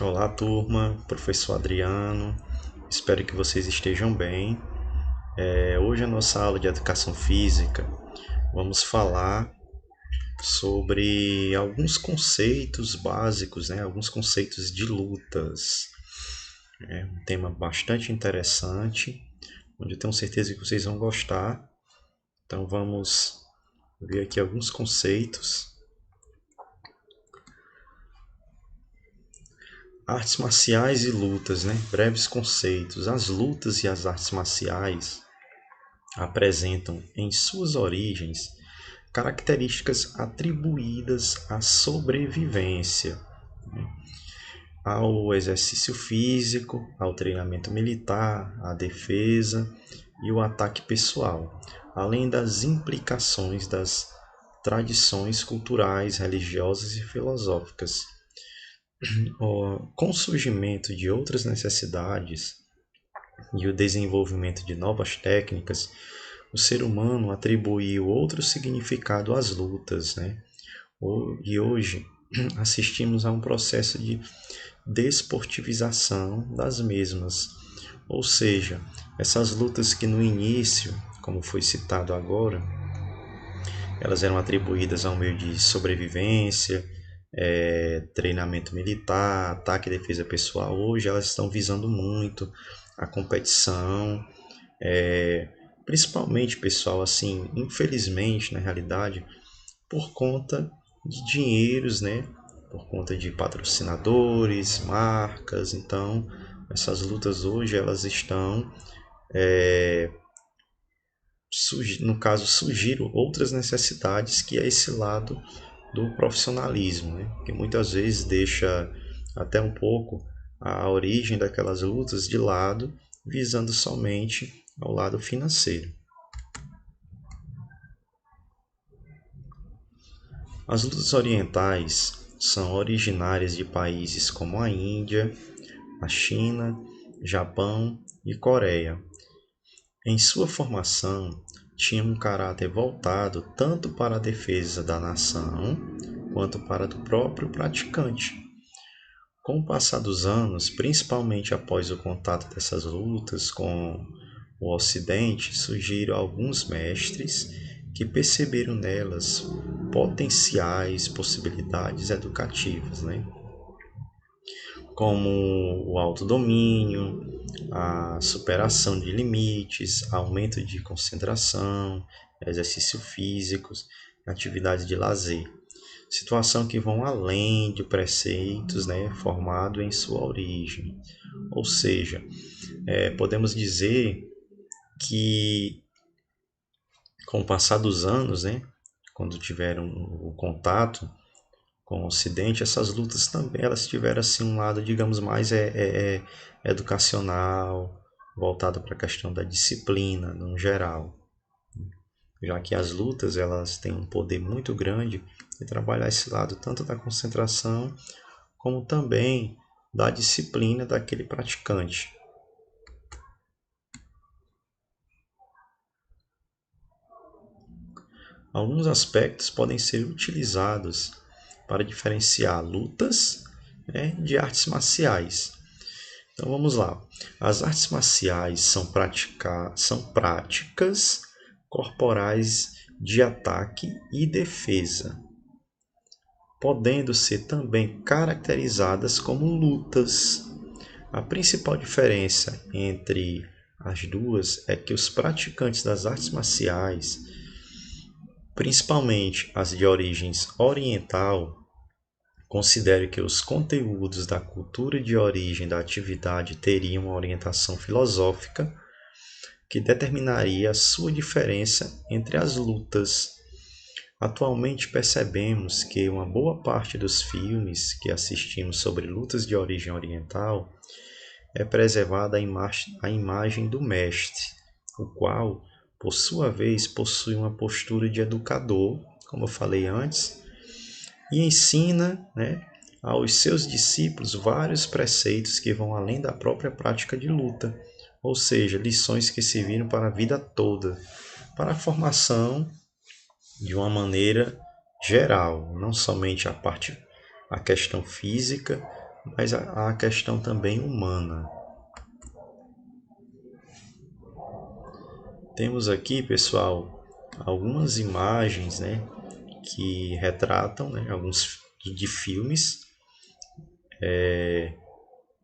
Olá, turma, professor Adriano, espero que vocês estejam bem. Hoje, a nossa aula de educação física, vamos falar sobre alguns conceitos básicos, né? Alguns conceitos de lutas. É um tema bastante interessante, onde eu tenho certeza que vocês vão gostar. Então, vamos ver aqui alguns conceitos. Artes marciais e lutas, né? Breves conceitos. As lutas e as artes marciais apresentam em suas origens características atribuídas à sobrevivência, ao exercício físico, ao treinamento militar, à defesa e o ataque pessoal, além das implicações das tradições culturais, religiosas e filosóficas. Com o surgimento de outras necessidades e o desenvolvimento de novas técnicas, o ser humano atribuiu outro significado às lutas, né? E hoje assistimos a um processo de desportivização das mesmas. Ou seja, essas lutas que no início, como foi citado agora, elas eram atribuídas ao meio de sobrevivência, treinamento militar, ataque e defesa pessoal. Hoje elas estão visando muito a competição, principalmente, pessoal, assim, infelizmente, na realidade, por conta de dinheiros, né? Por conta de patrocinadores, marcas. Então, essas lutas hoje elas estão, no caso, surgiram outras necessidades que é esse lado do profissionalismo, né? Que muitas vezes deixa até um pouco a origem daquelas lutas de lado, visando somente ao lado financeiro. As lutas orientais são originárias de países como a Índia, a China, Japão e Coreia. Em sua formação, tinha um caráter voltado tanto para a defesa da nação quanto para do próprio praticante. Com o passar dos anos, principalmente após o contato dessas lutas com o Ocidente, surgiram alguns mestres que perceberam nelas potenciais possibilidades educativas, né? Como o autodomínio, a superação de limites, aumento de concentração, exercício físicos, atividades de lazer. Situação que vão além de preceitos, né, formado em sua origem. Ou seja, podemos dizer que com o passar dos anos, né, quando tiveram o contato com o Ocidente, essas lutas também elas tiveram assim um lado, digamos, mais educacional, voltado para a questão da disciplina, no geral, já que as lutas elas têm um poder muito grande de trabalhar esse lado tanto da concentração como também da disciplina daquele praticante. Alguns aspectos podem ser utilizados para diferenciar lutas, né, de artes marciais. Então vamos lá. As artes marciais são práticas corporais de ataque e defesa, podendo ser também caracterizadas como lutas. A principal diferença entre as duas é que os praticantes das artes marciais, principalmente as de origens oriental, considero que os conteúdos da cultura de origem da atividade teriam uma orientação filosófica que determinaria a sua diferença entre as lutas. Atualmente percebemos que uma boa parte dos filmes que assistimos sobre lutas de origem oriental é preservada a imagem do mestre, o qual, por sua vez, possui uma postura de educador, como eu falei antes, e ensina, né, aos seus discípulos vários preceitos que vão além da própria prática de luta, ou seja, lições que serviram para a vida toda, para a formação de uma maneira geral, não somente a questão física, mas a questão também humana. Temos aqui, pessoal, algumas imagens, né, que retratam, né, alguns de filmes.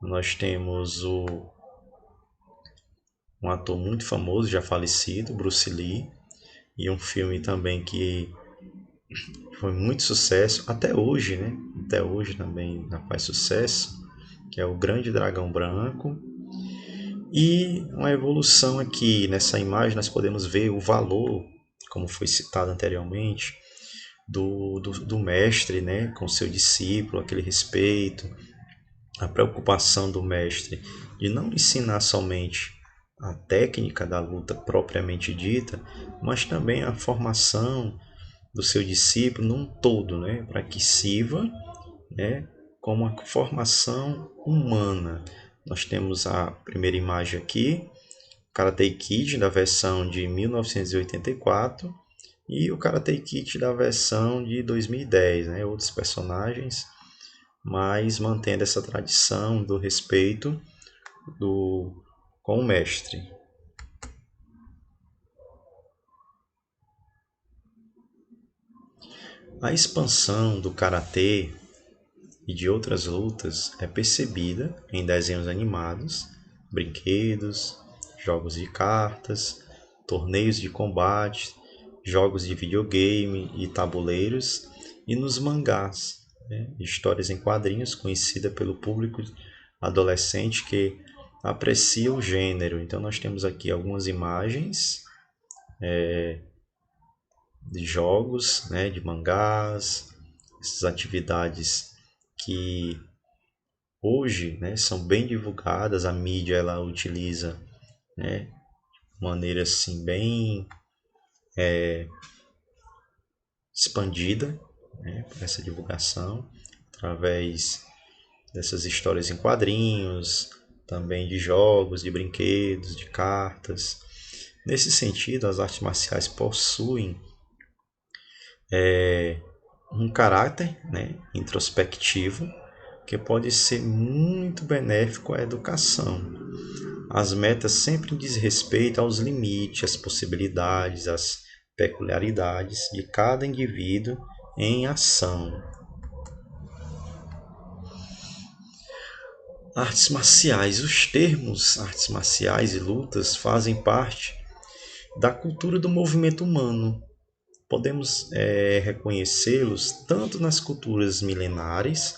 Nós temos um ator muito famoso, já falecido, Bruce Lee, e um filme também que foi muito sucesso, até hoje, né? Até hoje também faz sucesso, que é o Grande Dragão Branco. E uma evolução aqui, nessa imagem nós podemos ver o valor, como foi citado anteriormente, do mestre, né, com seu discípulo, aquele respeito, a preocupação do mestre de não ensinar somente a técnica da luta propriamente dita, mas também a formação do seu discípulo num todo, né, para que sirva, né, como uma formação humana. Nós temos a primeira imagem aqui, Karate Kid da versão de 1984 e o Karate Kid da versão de 2010, né, outros personagens, mas mantendo essa tradição do respeito com o mestre. A expansão do karatê e de outras lutas é percebida em desenhos animados, brinquedos, jogos de cartas, torneios de combate, jogos de videogame e tabuleiros e nos mangás, né? Histórias em quadrinhos conhecida pelo público adolescente que aprecia o gênero. Então nós temos aqui algumas imagens de jogos, né, de mangás, essas atividades que hoje, né, são bem divulgadas, a mídia ela utiliza, né, de maneira assim bem expandida, né, por essa divulgação, através dessas histórias em quadrinhos, também de jogos, de brinquedos, de cartas. Nesse sentido, as artes marciais possuem um caráter, né, introspectivo que pode ser muito benéfico à educação. As metas sempre dizem respeito aos limites, às possibilidades, às peculiaridades de cada indivíduo em ação. Artes marciais. Os termos artes marciais e lutas fazem parte da cultura do movimento humano. Podemos reconhecê-los tanto nas culturas milenares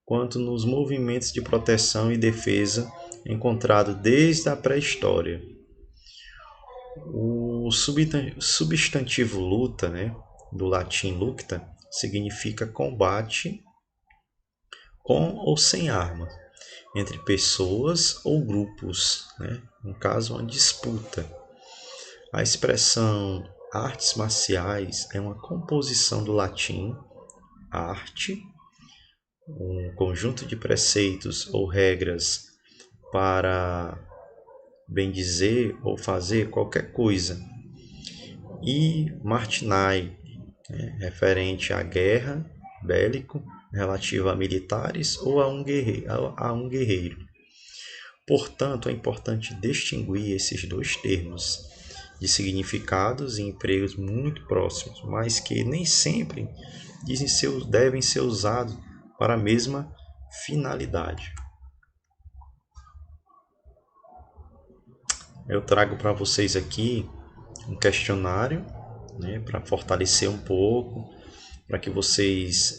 quanto nos movimentos de proteção e defesa encontrados desde a pré-história. O substantivo luta, né, do latim lucta, significa combate com ou sem armas, entre pessoas ou grupos, né? No caso, uma disputa. A expressão artes marciais é uma composição do latim arte, um conjunto de preceitos ou regras para bem dizer ou fazer qualquer coisa, e martinai, referente à guerra, bélico, relativo a militares ou a um guerreiro. Portanto, é importante distinguir esses dois termos de significados e empregos muito próximos, mas que nem sempre devem ser usados para a mesma finalidade. Eu trago para vocês aqui um questionário, né, para fortalecer um pouco, para que vocês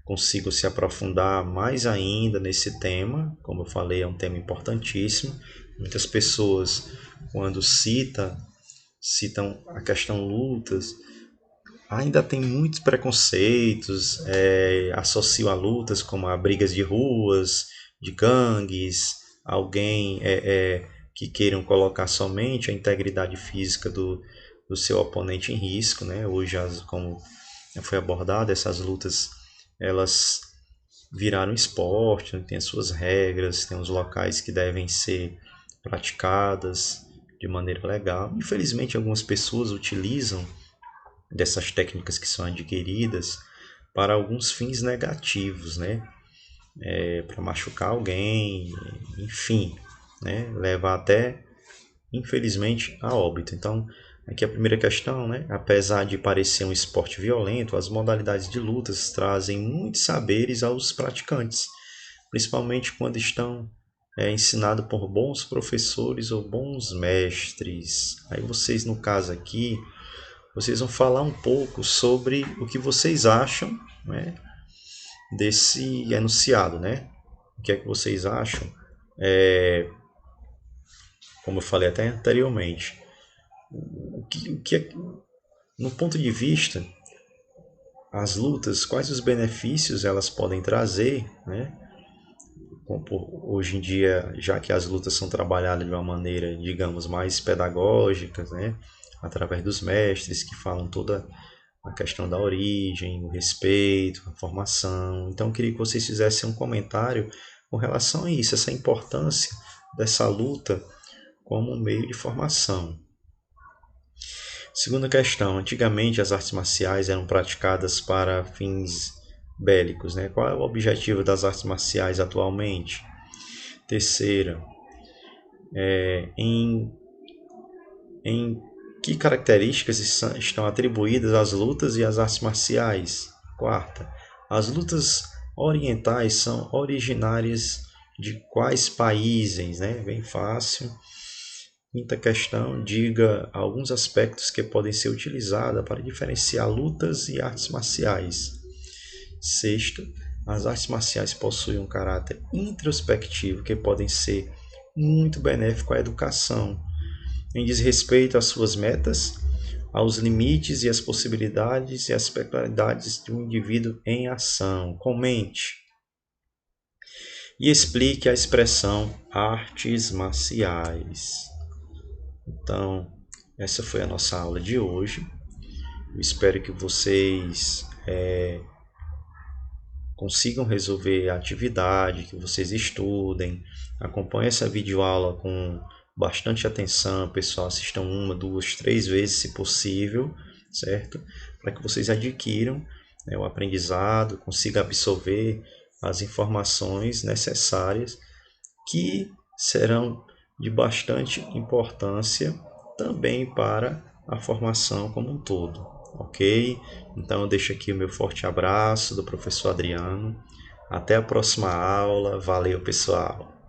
consigam se aprofundar mais ainda nesse tema. Como eu falei, é um tema importantíssimo. Muitas pessoas, quando citam a questão lutas, ainda tem muitos preconceitos, associam a lutas como a brigas de ruas, de gangues, alguém que queiram colocar somente a integridade física do seu oponente em risco, né? Hoje, como foi abordado, essas lutas elas viraram esporte, né? Tem as suas regras, tem os locais que devem ser praticadas de maneira legal. Infelizmente, algumas pessoas utilizam dessas técnicas que são adquiridas para alguns fins negativos, né? para machucar alguém, enfim, né? Leva até, infelizmente, a óbito. Então, aqui a primeira questão, né? Apesar de parecer um esporte violento, as modalidades de lutas trazem muitos saberes aos praticantes, principalmente quando estão ensinados por bons professores ou bons mestres. Aí vocês, no caso aqui, vocês vão falar um pouco sobre o que vocês acham, né, desse enunciado, né? O que é que vocês acham? Como eu falei até anteriormente, o que é, no ponto de vista, as lutas, quais os benefícios elas podem trazer, né? Hoje em dia, já que as lutas são trabalhadas de uma maneira, digamos, mais pedagógica, né? Através dos mestres que falam toda a questão da origem, o respeito, a formação. Então, eu queria que vocês fizessem um comentário com relação a isso, essa importância dessa luta como um meio de formação. Segunda questão: antigamente as artes marciais eram praticadas para fins bélicos, né? Qual é o objetivo das artes marciais atualmente? Terceira, em que características estão atribuídas às lutas e às artes marciais? Quarta, as lutas orientais são originárias de quais países, né? Bem fácil. Quinta questão, diga alguns aspectos que podem ser utilizados para diferenciar lutas e artes marciais. Sexto, as artes marciais possuem um caráter introspectivo que podem ser muito benéfico à educação, em diz respeito às suas metas, aos limites e às possibilidades e às peculiaridades de um indivíduo em ação. Comente e explique a expressão artes marciais. Então, essa foi a nossa aula de hoje. Eu espero que vocês consigam resolver a atividade, que vocês estudem. Acompanhe essa videoaula com bastante atenção, pessoal. Assistam 1, 2, 3 vezes, se possível, certo? Para que vocês adquiram, né, o aprendizado, consigam absorver as informações necessárias que serão de bastante importância também para a formação como um todo, ok? Então eu deixo aqui o meu forte abraço do professor Adriano. Até a próxima aula. Valeu, pessoal!